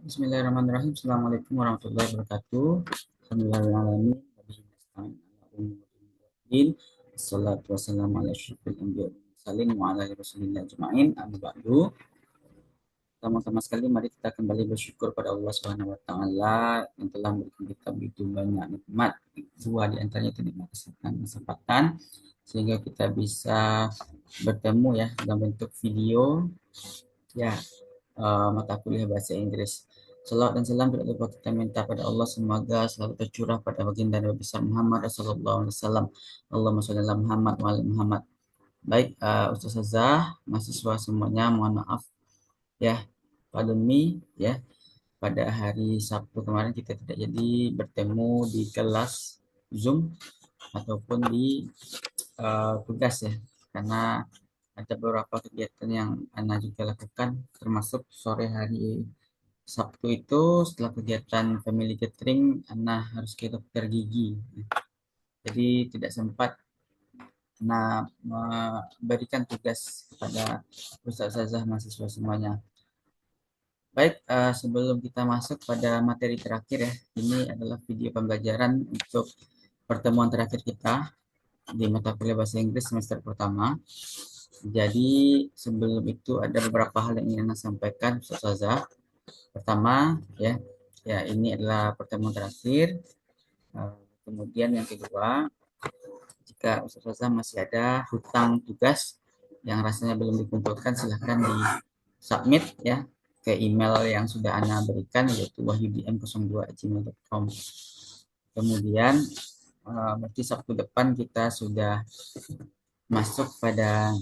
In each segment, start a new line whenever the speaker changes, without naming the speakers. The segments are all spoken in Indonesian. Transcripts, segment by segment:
Bismillahirrahmanirrahim. Assalamualaikum warahmatullahi wabarakatuh. Alhamdulillahirrahmanirrahim. Assalatu wassalamu ala asyrafil anbiya wal mursalin wa ala alihi rasulillah ajma'in. Amma ba'du. Pertama-tama sekali mari kita kembali bersyukur pada Allah Subhanahu wa taala yang telah memberikan kita begitu banyak nikmat. Dua di antaranya itu nikmat kesempatan sehingga kita bisa bertemu ya dalam bentuk video ya, mata kuliah bahasa Inggris. Salawat dan salam tidak lupa kita minta pada Allah semoga selalu tercurah pada baginda Nabi besar Muhammad sallallahu alaihi wasallam. Allahumma shalli ala Muhammad wa ala Muhammad. Baik, Ustazah, mahasiswa semuanya, mohon maaf ya, pandemi ya. Pada hari Sabtu kemarin kita tidak jadi bertemu di kelas Zoom ataupun di tugas ya, karena ada beberapa kegiatan yang Ana juga lakukan, termasuk sore hari Sabtu itu setelah kegiatan family gathering, Ana harus ke dokter gigi. Jadi tidak sempat Ana memberikan tugas kepada ustazah mahasiswa semuanya. Baik, sebelum kita masuk pada materi terakhir ya, ini adalah video pembelajaran untuk pertemuan terakhir kita di mata kuliah bahasa Inggris semester pertama. Jadi sebelum itu ada beberapa hal yang ingin Anda sampaikan, Ustazah. Pertama, ya ini adalah pertemuan terakhir. Kemudian yang kedua, jika Ustazah masih ada hutang tugas yang rasanya belum dikumpulkan, silahkan di submit ya ke email yang sudah Anda berikan, yaitu wahyudm02@gmail.com. Kemudian berarti Sabtu depan kita sudah masuk pada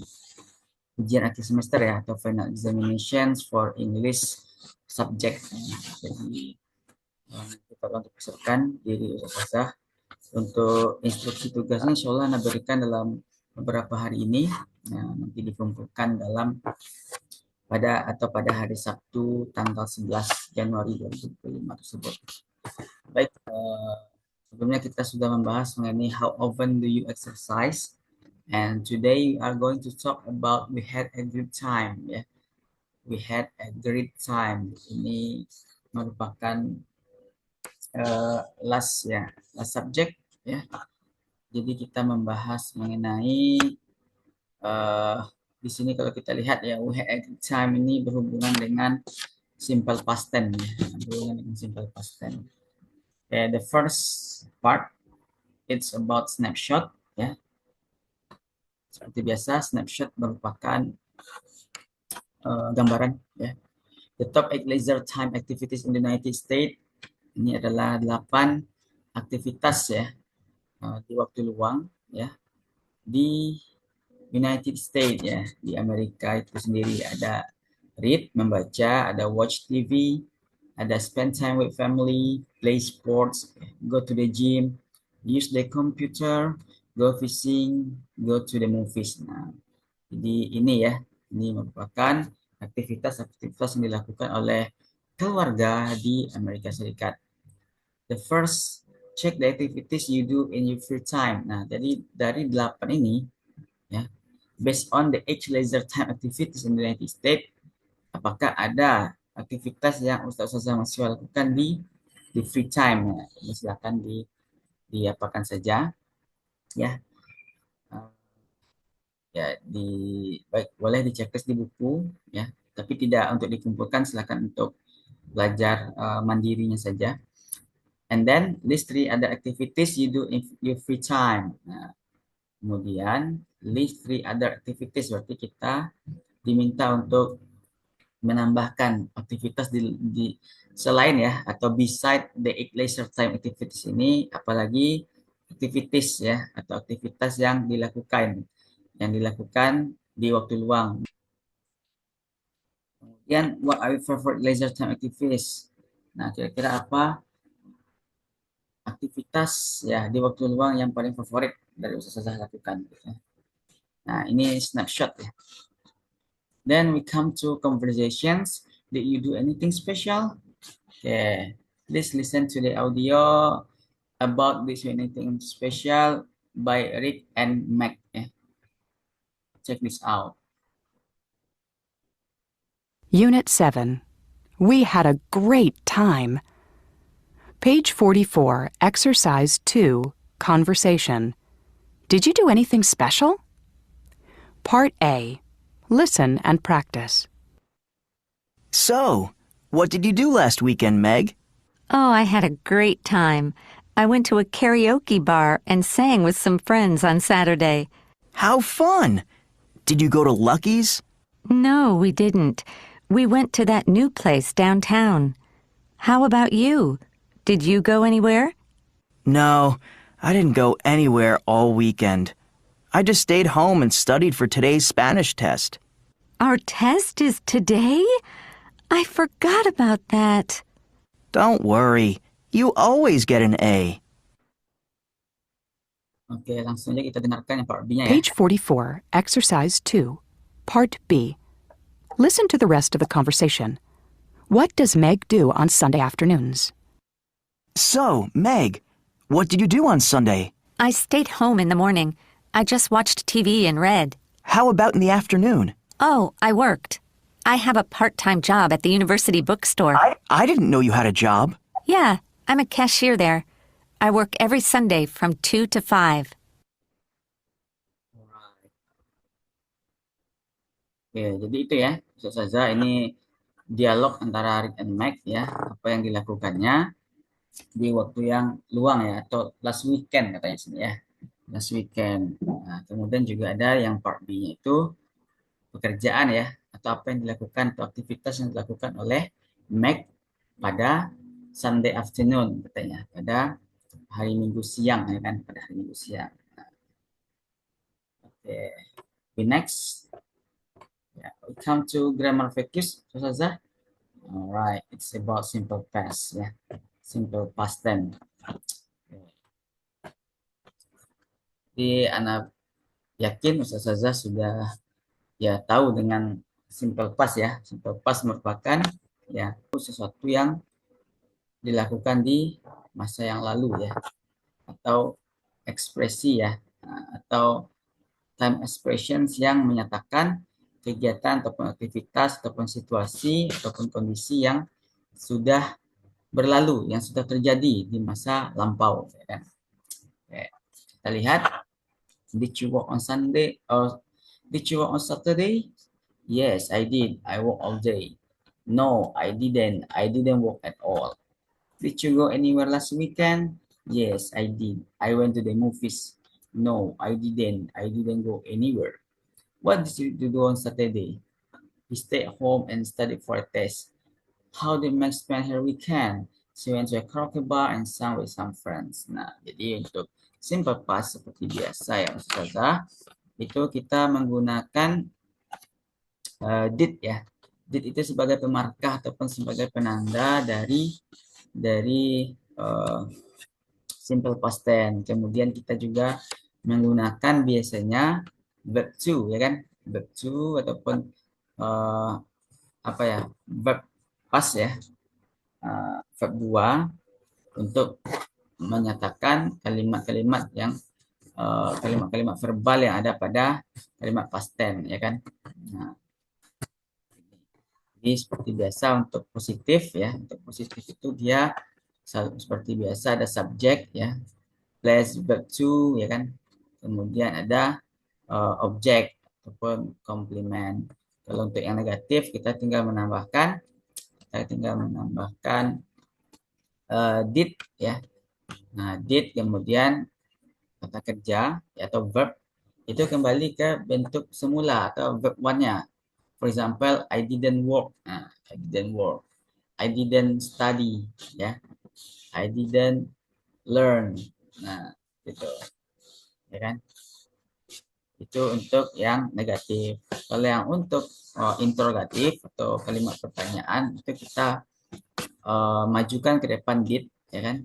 ujian akhir semester ya, atau final examinations for English subject. Jadi kita untuk persiapkan diri Ustazah untuk instruksi tugasnya, insya Allah Anda berikan dalam beberapa hari ini. Nah, nanti dikumpulkan pada hari Sabtu tanggal 11 Januari 2025 tersebut. Baik, sebelumnya kita sudah membahas mengenai how often do you exercise, and today we are going to talk about we had a good time ya. We had a great time. Ini merupakan last subject ya. Jadi kita membahas mengenai di sini kalau kita lihat ya, we had a good time ini berhubungan dengan simple past tense ya. Berhubungan dengan simple past tense. The first part it's about snapshot ya. Seperti biasa, snapshot merupakan gambaran ya. The top 8 leisure time activities in the United States, ini adalah 8 aktivitas ya di waktu luang ya di United States ya, di Amerika itu sendiri. Ada read, membaca, ada watch TV, ada spend time with family, play sports, go to the gym, use the computer, go fishing, go to the movies. Nah, jadi ini merupakan aktivitas-aktivitas yang dilakukan oleh keluarga di Amerika Serikat. The first, check the activities you do in your free time. Nah, jadi dari 8 ini ya, based on the age leisure time activities in the United States, apakah ada aktivitas yang Ustaz-Ustazah masih lakukan di free time ya. Silakan diapakan saja ya. Baik, boleh diceklis di buku ya, tapi tidak untuk dikumpulkan, silakan untuk belajar mandirinya saja. And then list 3 other activities you do in your free time. Nah, kemudian list 3 other activities, berarti kita diminta untuk menambahkan aktivitas di selain ya, atau beside the 8 leisure time activities ini, apalagi activities ya, atau aktivitas yang dilakukan di waktu luang. Kemudian what are your favorite leisure time activities? Nah, kira-kira apa aktivitas ya di waktu luang yang paling favorit dari Ustazah lakukan? Nah, ini snapshot ya. Then we come to conversations. Did you do anything special? Okay, please listen to the audio about this anything special by Rick and Mac. Check this out.
Unit 7, We had a great time. Page 44, Exercise 2, Conversation. Did you do anything special? Part A. Listen and practice.
So, what did you do last weekend, Meg?
Oh, I had a great time. I went to a karaoke bar and sang with some friends on Saturday.
How fun! Did you go to Lucky's?
No, we didn't. We went to that new place downtown. How about you? Did you go anywhere?
No, I didn't go anywhere all weekend. I just stayed home and studied for today's Spanish test.
Our test is today? I forgot about that.
Don't worry, you always get an A.
Oke, langsung aja kita dengarkan yang part B-nya ya.
Page 44, Exercise 2, Part B. Listen to the rest of the conversation. What does Meg do on Sunday afternoons?
So, Meg, what did you do on Sunday?
I stayed home in the morning. I just watched TV and read.
How about in the afternoon?
Oh, I worked. I have a part-time job at the university bookstore.
I didn't know you had a job.
Yeah, I'm a cashier there. I work every Sunday from 2 to 5.
Oke, jadi itu ya, Ustazah, ini dialog antara Rick and Meg ya, apa yang dilakukannya di waktu yang luang ya, atau last weekend katanya sini ya, last weekend. Nah, kemudian juga ada yang part B-nya itu pekerjaan ya, atau apa yang dilakukan atau aktivitas yang dilakukan oleh Meg pada Sunday afternoon katanya, pada hari Minggu siang ya kan, pada hari Minggu siang. Oke, we next. Yeah, we come to grammar focus, Ustazah. Alright, it's about simple past ya, simple past tense. Jadi anak yakin Ustazah sudah ya tahu dengan simple past ya. Simple past merupakan ya sesuatu yang dilakukan di masa yang lalu ya, atau ekspresi ya, atau time expressions yang menyatakan kegiatan ataupun aktivitas ataupun situasi ataupun kondisi yang sudah berlalu, yang sudah terjadi di masa lampau ya kan. Oke, kita lihat, did you work on Sunday or did you work on Saturday? Yes, I did. I work all day. No, I didn't. I didn't work at all. Did you go anywhere last weekend? Yes, I did. I went to the movies. No, I didn't. I didn't go anywhere. What did you do on Saturday? We stayed at home and studied for a test. How did Meg spend her weekend? She went to a karaoke bar and sang with some friends. Nah, jadi untuk simple past seperti biasa ya Ustazah, itu kita menggunakan did ya. Did itu sebagai pemarkah ataupun sebagai penanda dari simple past tense. Kemudian kita juga menggunakan biasanya verb to ya kan, verb to ataupun apa ya, verb past ya, verb 2 untuk menyatakan kalimat-kalimat yang kalimat-kalimat verbal yang ada pada kalimat past tense ya kan. Nah, jadi seperti biasa untuk positif ya, untuk positif itu dia seperti biasa ada subjek ya, plus verb to ya kan, kemudian ada objek ataupun komplement. Kalau untuk yang negatif kita tinggal menambahkan did ya. Nah, did kemudian kata kerja ya, atau verb itu kembali ke bentuk semula atau verb one-nya. For example, I didn't work. Nah, I didn't work. I didn't study ya. I didn't learn. Nah, gitu. Ya kan? Itu untuk yang negatif. Kalau yang untuk interrogatif atau kalimat pertanyaan itu kita majukan ke depan did ya kan.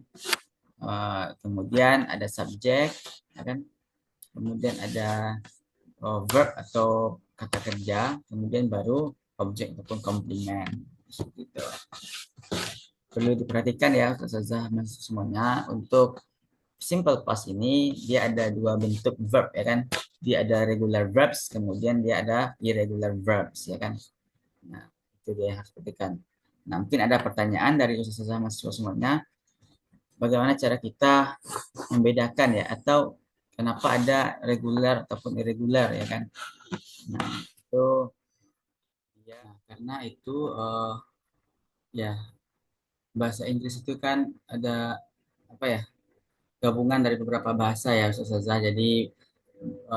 Kemudian ada subjek ya kan. Kemudian ada verb atau kata kerja, kemudian baru objek ataupun komplement. Gitu. Perlu diperhatikan ya Ustazah semuanya, untuk simple past ini dia ada dua bentuk verb ya kan. Dia ada regular verbs, kemudian dia ada irregular verbs ya kan. Nah, itu dia yang harus perhatikan. Nah, mungkin ada pertanyaan dari usaha mahasiswa semuanya, bagaimana cara kita membedakan ya, atau kenapa ada reguler ataupun irregular ya kan? Nah, itu ya karena itu ya bahasa Inggris itu kan ada apa ya, gabungan dari beberapa bahasa ya Ustazah. Jadi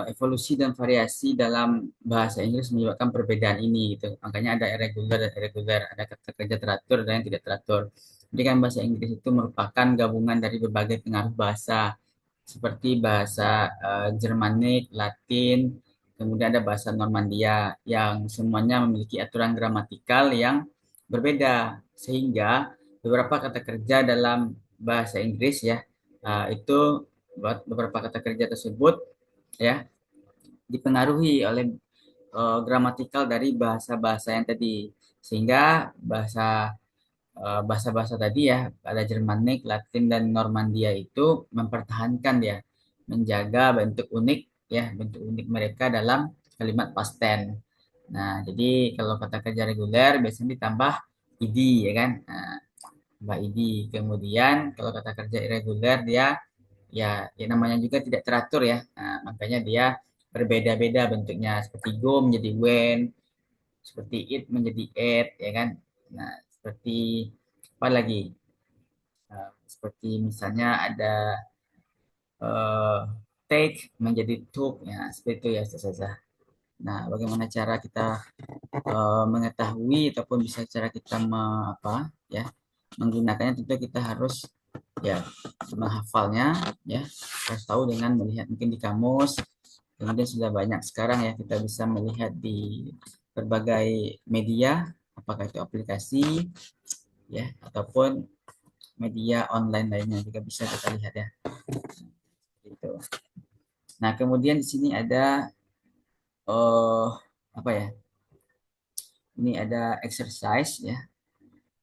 evolusi dan variasi dalam bahasa Inggris menyebabkan perbedaan ini gitu. Makanya ada irregular dan irregular, ada kata kerja teratur dan yang tidak teratur. Jadi kan bahasa Inggris itu merupakan gabungan dari berbagai pengaruh bahasa seperti bahasa Jermanik, Latin, kemudian ada bahasa Normandia yang semuanya memiliki aturan gramatikal yang berbeda sehingga beberapa kata kerja dalam bahasa Inggris ya itu beberapa kata kerja tersebut ya dipengaruhi oleh gramatikal dari bahasa-bahasa yang tadi sehingga bahasa-bahasa tadi ya ada Jermanik, Latin dan Normandia itu mempertahankan ya menjaga bentuk unik mereka dalam kalimat past tense. Nah, jadi kalau kata kerja reguler biasanya ditambah ed ya kan? Nah, tambah ed. Kemudian kalau kata kerja irregular dia ya namanya juga tidak teratur ya. Nah, makanya dia berbeda-beda bentuknya seperti go menjadi when, seperti it menjadi ate ya kan. Nah, seperti apa lagi? Seperti misalnya ada eh, take menjadi took ya seperti itu ya Ustazah. Nah, bagaimana cara kita mengetahui ataupun bisa cara kita ya menggunakannya, tentu kita harus ya menghafalnya ya, harus tahu dengan melihat mungkin di kamus. Kemudian sudah banyak sekarang ya kita bisa melihat di berbagai media, apakah itu aplikasi ya ataupun media online lainnya juga bisa kita lihat ya. Gitu. Nah, kemudian di sini ada apa ya? Ini ada exercise ya.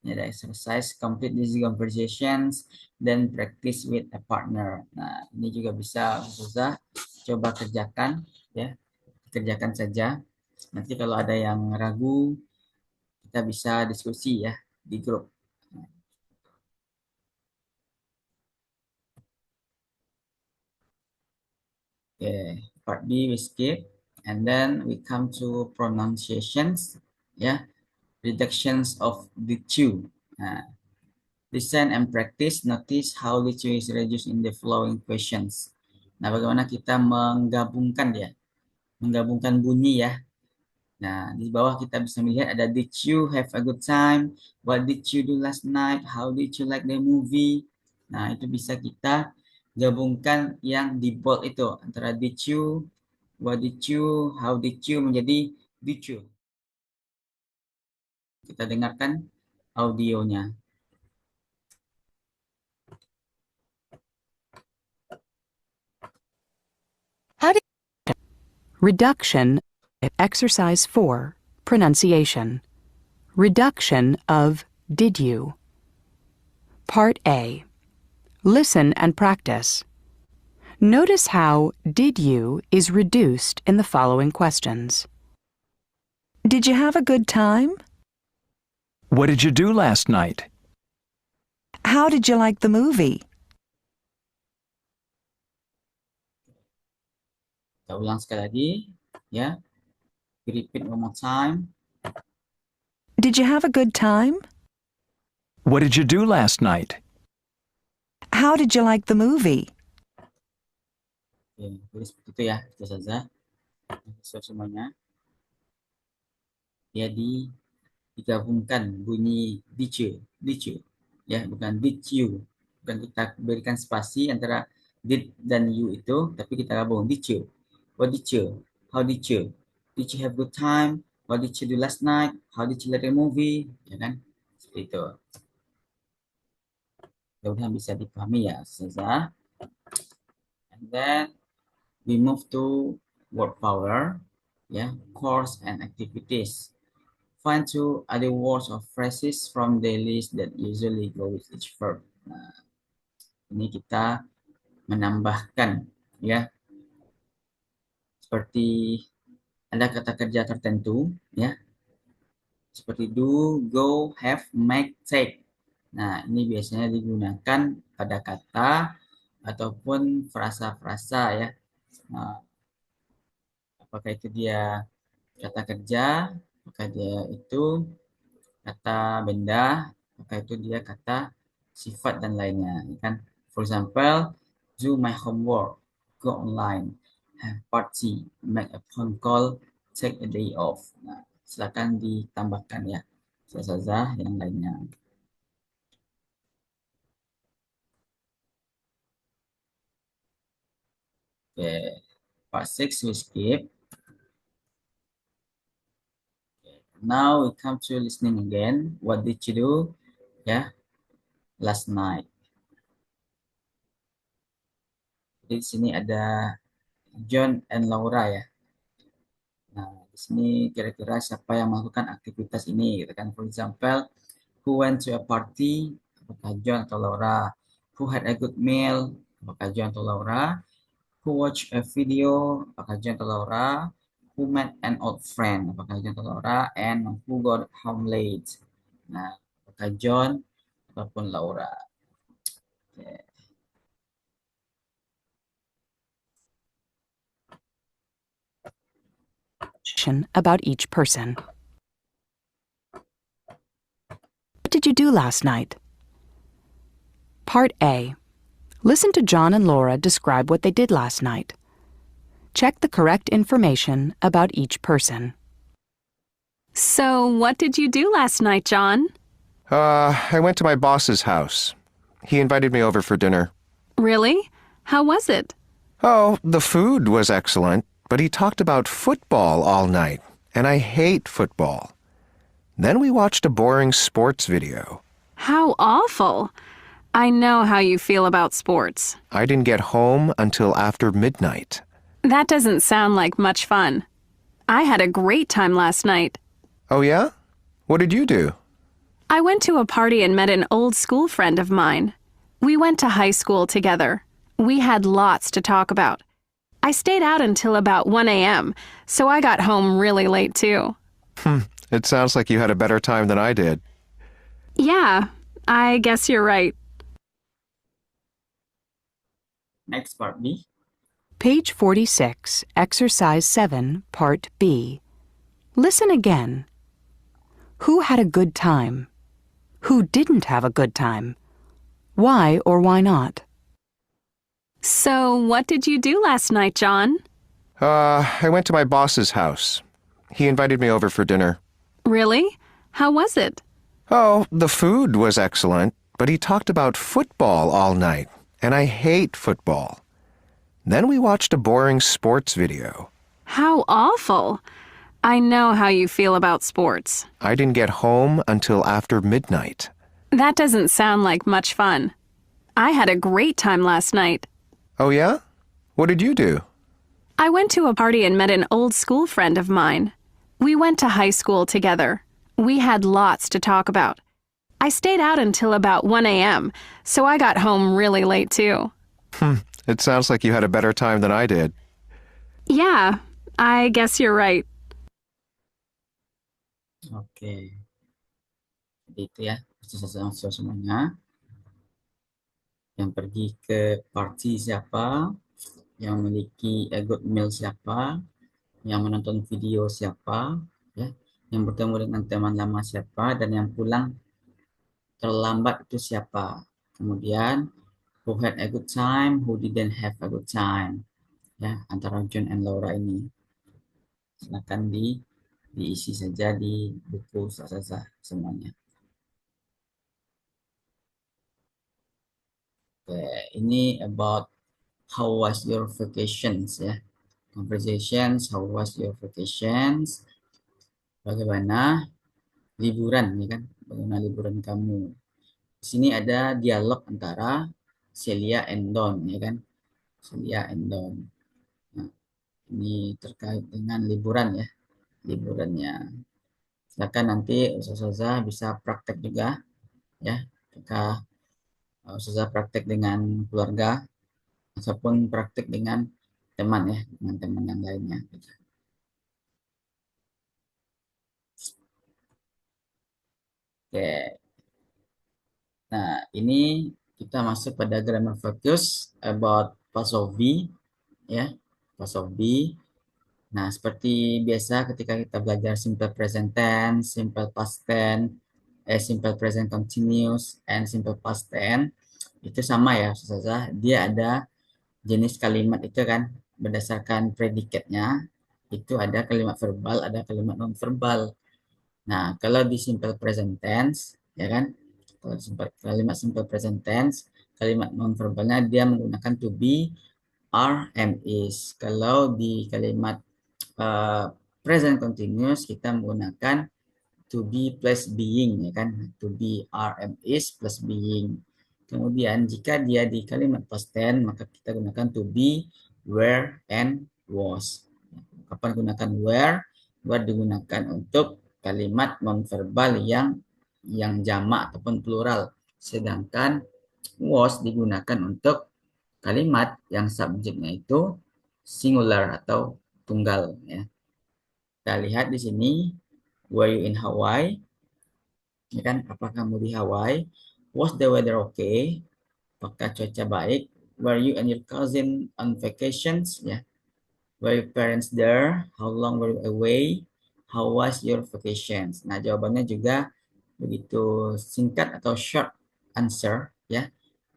Ini ada exercise complete these conversations then practice with a partner. Nah, ini juga bisa Ustazah coba kerjakan ya. Kerjakan saja. Nanti kalau ada yang ragu kita bisa diskusi ya di grup. Okay, part B we skip and then we come to pronunciations ya, reductions of the two. Nah, listen and practice. Notice how the two is reduced in the following questions. Nah, bagaimana kita menggabungkan ya, menggabungkan bunyi ya. Nah, di bawah kita bisa melihat ada did you have a good time? What did you do last night? How did you like the movie? Nah, itu bisa kita gabungkan yang di bold itu antara did you, what did you, how did you menjadi did you. Kita dengarkan audionya.
How did Reduction, exercise 4, pronunciation. Reduction of did you. Part A. Listen and practice. Notice how did you is reduced in the following questions. Did you have a good time?
What did you do last night?
How did you like the movie?
Kita ulang sekali lagi ya. Repeat one more time.
Did you have a good time?
What did you do last night?
How did you like the movie?
Oke, jadi seperti itu ya, itu saja. Semuanya. Ya digabungkan bunyi did you, ya bukan did you, bukan kita berikan spasi antara did dan you itu, tapi kita gabung did you, what did you, how did you have good time, what did you do last night, how did you like the movie, ya kan, seperti itu. Mudah-mudahan bisa dipahami ya Ustazah. And then we move to word power, ya, course and activities. Find two other words or phrases from the list that usually go with each verb. Nah, ini kita menambahkan ya, seperti ada kata kerja tertentu ya, seperti do, go, have, make, take. Nah, ini biasanya digunakan pada kata ataupun frasa-frasa ya. Nah, apakah itu dia kata kerja, apakah dia itu kata benda, apakah itu dia kata sifat dan lainnya, ya kan? For example, do my homework, go online, have party, make a phone call, take a day off. Nah, silakan ditambahkan ya, saja yang lainnya. Oke, part 6 we skip. Now we come to listening again. What did you do? Ya, last night. Jadi di sini ada John and Laura ya. Nah, di sini kira-kira siapa yang melakukan aktivitas ini gitu kan. For example, who went to a party? Apakah John atau Laura? Who had a good meal? Apakah John atau Laura? Who watched a video? Apakah John atau Laura? Who met an old friend? Apakah John atau Laura? And who got home late? Nah, apakah John ataupun Laura? Oke.
About each person. What did you do last night? Part A. Listen to John and Laura describe what they did last night. Check the correct information about each person.
So, what did you do last night, John?
I went to my boss's house. He invited me over for dinner.
Really? How was it?
Oh, the food was excellent, but he talked about football all night, and I hate football. Then we watched a boring sports video.
How awful. I know how you feel about sports.
I didn't get home until after midnight.
That doesn't sound like much fun. I had a great time last night.
Oh, yeah? What did you do?
I went to a party and met an old school friend of mine. We went to high school together. We had lots to talk about. I stayed out until about 1 a.m., so I got home really late too.
It sounds like you had a better time than I did.
Yeah, I guess you're right.
Next part B.
Page 46, Exercise 7, Part B. Listen again. Who had a good time? Who didn't have a good time? Why or why not?
So, what did you do last night, John?
I went to my boss's house. He invited me over for dinner.
Really? How was it?
Oh, the food was excellent, but he talked about football all night, and I hate football. Then we watched a boring sports video.
How awful. I know how you feel about sports.
I didn't get home until after midnight.
That doesn't sound like much fun. I had a great time last night.
Oh, yeah? What did you do?
I went to a party and met an old school friend of mine. We went to high school together. We had lots to talk about. I stayed out until about 1 a.m., so I got home really late too.
It sounds like you had a better time than I did.
Yeah, I guess you're right.
Oke. Jadi itu ya, siswa semuanya. Yang pergi ke party siapa, yang memiliki a good meal siapa, yang menonton video siapa, ya, yang bertemu dengan teman lama siapa, dan yang pulang terlambat itu siapa. Kemudian, who had a good time, who didn't have a good time. Ya, antara John and Laura ini. Silakan diisi saja di buku Ustazah semuanya. Oke, ini about how was your vacations ya. Conversations, how was your vacations? Bagaimana liburan ya kan? Bagaimana liburan kamu? Di sini ada dialog antara Celia and Don ya kan? Celia and Don. Nah, ini terkait dengan liburan ya. Liburannya. Silakan nanti Ustazah bisa praktek juga ya. Apakah Ustazah praktek dengan keluarga ataupun praktek dengan teman ya, dengan teman yang lainnya. Oke. Nah, ini kita masuk pada grammar focus about past of be, ya, past of be. Nah, seperti biasa ketika kita belajar simple present tense, simple past tense, simple present continuous, and simple past tense, itu sama ya, Ustazah. Dia ada jenis kalimat itu kan berdasarkan predikatnya. Itu ada kalimat verbal, ada kalimat non verbal. Nah, kalau di simple present tense, ya kan, kalau kalimat simple present tense, kalimat non verbalnya dia menggunakan to be, are, and is. Kalau di kalimat present continuous kita menggunakan to be plus being, ya kan, to be, are, and is plus being. Kemudian jika dia di kalimat past tense maka kita gunakan to be, were, and was. Kapan gunakan were? Were digunakan untuk kalimat nonverbal yang jamak ataupun plural, sedangkan was digunakan untuk kalimat yang subjeknya itu singular atau tunggal, ya. Kita lihat di sini, were you in Hawaii? Ya kan, apakah kamu di Hawaii? Was the weather okay? Apakah cuaca baik? Were you and your cousin on vacations? Ya. Were your parents there? How long were you away? How was your vacations? Nah, jawabannya juga begitu singkat atau short answer, ya.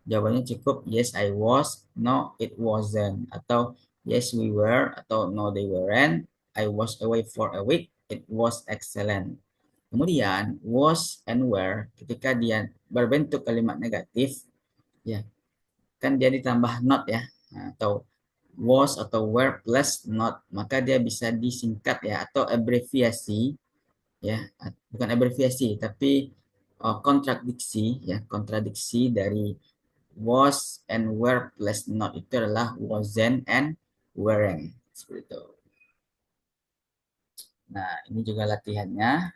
Jawabannya cukup yes I was, no it wasn't, atau yes we were, atau no they weren't. I was away for a week, it was excellent. Kemudian was and were ketika dia berbentuk kalimat negatif, ya, kan dia ditambah not, ya. Nah, atau was atau were plus not, maka dia bisa disingkat, ya, atau abreviasi, ya, bukan abreviasi tapi kontradiksi, ya, kontradiksi dari was and were plus not itu adalah wasn't and weren't, seperti itu. Nah, ini juga latihannya,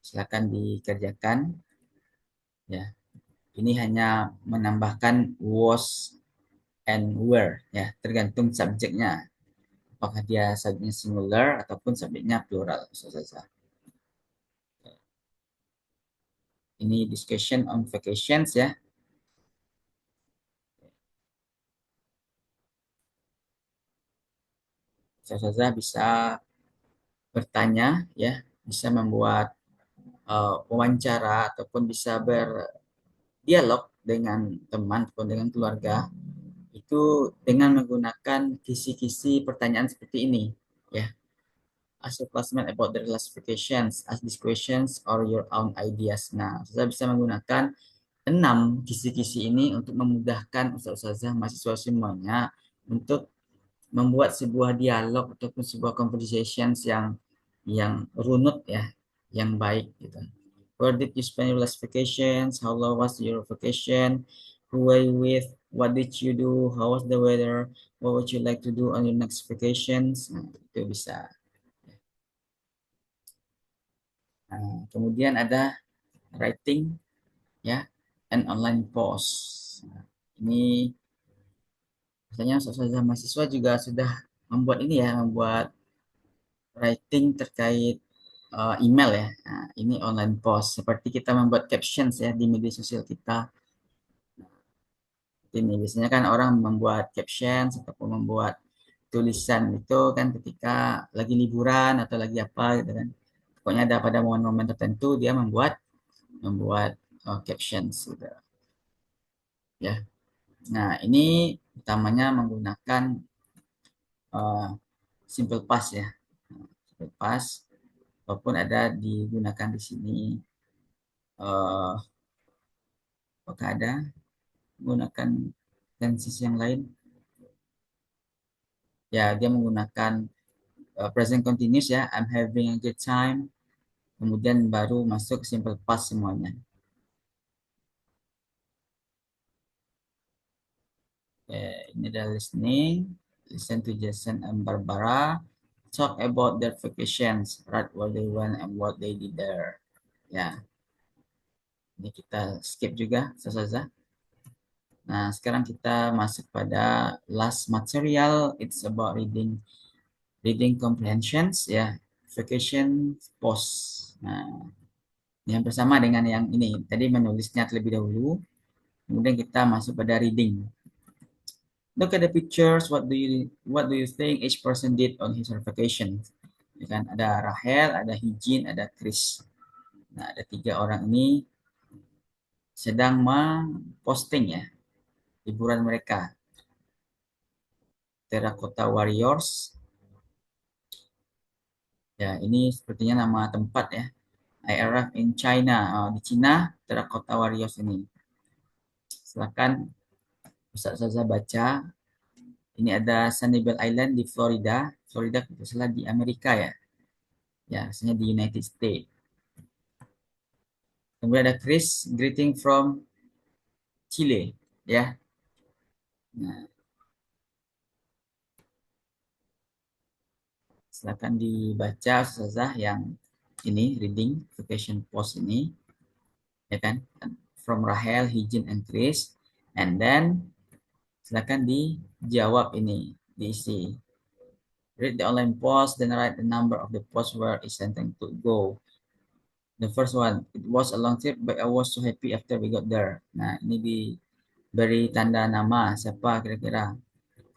silakan dikerjakan, ya. Ini hanya menambahkan was and were, ya, tergantung subjeknya. Apakah dia subjeknya singular ataupun subjeknya plural, saja. Ini discussion on vacations, ya. Saja bisa bertanya, ya, bisa membuat wawancara ataupun bisa berdialog dengan teman ataupun dengan keluarga itu dengan menggunakan kisi-kisi pertanyaan seperti ini, ya. Ask your classmate about their classifications, ask these questions or your own ideas. Nah, saya bisa menggunakan 6 kisi-kisi ini untuk memudahkan ustazah mahasiswa semuanya untuk membuat sebuah dialog ataupun sebuah conversations yang runut, ya, yang baik gitu. Where did you spend your last vacations? How long was your vacation? Who were you with? What did you do? How was the weather? What would you like to do on your next vacations? Nah, itu bisa. Nah, kemudian ada writing, ya, and online post. Nah, ini biasanya ustazah mahasiswa juga sudah membuat ini, ya, membuat writing terkait email, ya. Nah, ini online post seperti kita membuat captions, ya, di media sosial kita. Ini biasanya kan orang membuat captions ataupun membuat tulisan itu kan ketika lagi liburan atau lagi apa gitu kan. Pokoknya ada pada momen-momen tertentu dia membuat captions gitu. Ya. Nah, ini utamanya menggunakan simple past, ya. Simple past walaupun ada digunakan di sini apakah ada menggunakan tenses yang lain, ya, dia menggunakan present continuous, ya, I'm having a good time, kemudian baru masuk simple past semuanya. Ini adalah listening, listen to Jason and Barbara talk about their vacations, write where they went and what they did there, ya. Ini kita skip juga, Saza. Nah, sekarang kita masuk pada last material. It's about reading comprehensions, ya. Vacation post. Nah, yang bersama dengan yang ini. Tadi menulisnya terlebih dahulu, kemudian kita masuk pada reading. Look at the pictures. What do you think each person did on his vacation? Ya kan, ada Rahel, ada Hijin, ada Chris. Nah, ada 3 orang ini sedang memposting ya liburan mereka. Terracotta Warriors. Ya, ini sepertinya nama tempat ya. I arrived in China. Di Cina, Terracotta Warriors ini. Silakan Ustaz Saza baca. Ini ada Sanibel Island di Florida. Florida itu salah di Amerika ya. Ya, rasanya di United States. Kemudian ada Chris, greeting from Chile. Ya. Nah, silakan dibaca Ustazah yang ini reading vacation post ini. Ya kan? From Rahel, Hijin, and Chris. And then silakan dijawab ini, diisi. Read the online post, then write the number of the post where is intended to go. The first one, it was a long trip, but I was so happy after we got there. Nah, ini diberi tanda nama, siapa kira-kira?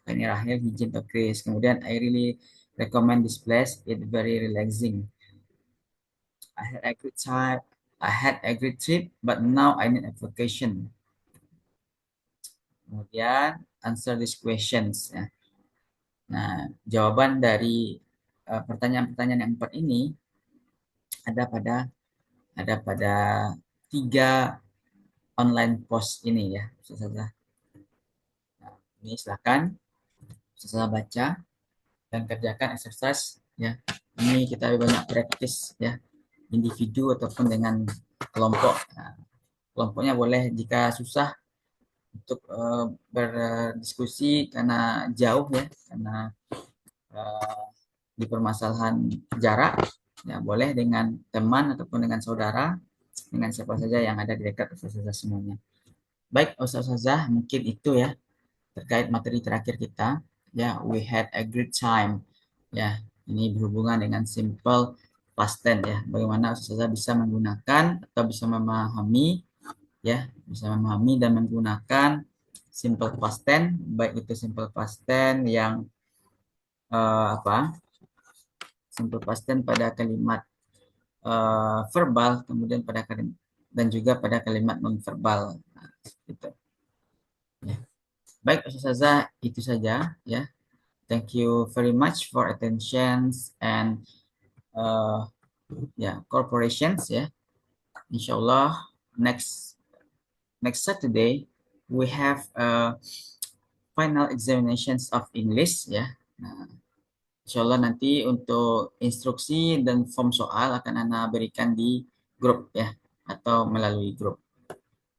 Ini Rahel, Hijin, atau Chris. Kemudian, I really recommend this place, it's very relaxing. I had a great time, I had a great trip, but now I need a vacation. Kemudian, answer these questions. Ya. Nah, jawaban dari pertanyaan-pertanyaan yang 4 ini ada pada 3 online post ini ya. Saja. Nah, ini silakan saya baca dan kerjakan exercise ya. Ini kita banyak praktis ya, individu ataupun dengan kelompok. Nah, kelompoknya boleh jika susah untuk berdiskusi karena jauh ya, karena di permasalahan jarak ya, boleh dengan teman ataupun dengan saudara, dengan siapa saja yang ada di dekat Ustazah semuanya. Baik Ustazah, mungkin itu ya terkait materi terakhir kita ya. We had a great time ya, ini berhubungan dengan simple past tense ya, bagaimana Ustazah bisa menggunakan atau bisa memahami ya, bisa memahami dan menggunakan simple past tense, baik itu simple past tense yang simple past tense pada kalimat verbal, kemudian pada kalimat dan juga pada kalimat non verbal. Nah, gitu. Ya. Baik Ustazah, itu saja ya. Thank you very much for attentions and corporations ya. Insyaallah next Saturday we have final examinations of English ya. Nah, insyaallah nanti untuk instruksi dan form soal akan Ana berikan di grup ya, atau melalui grup.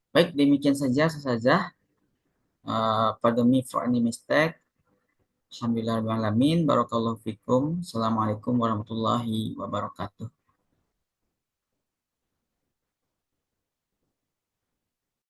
Baik, demikian saja saja. Pardon me for any mistake. Alhamdulillahirrahmanirrahim. Barakallahu fikum. Assalamualaikum warahmatullahi wabarakatuh.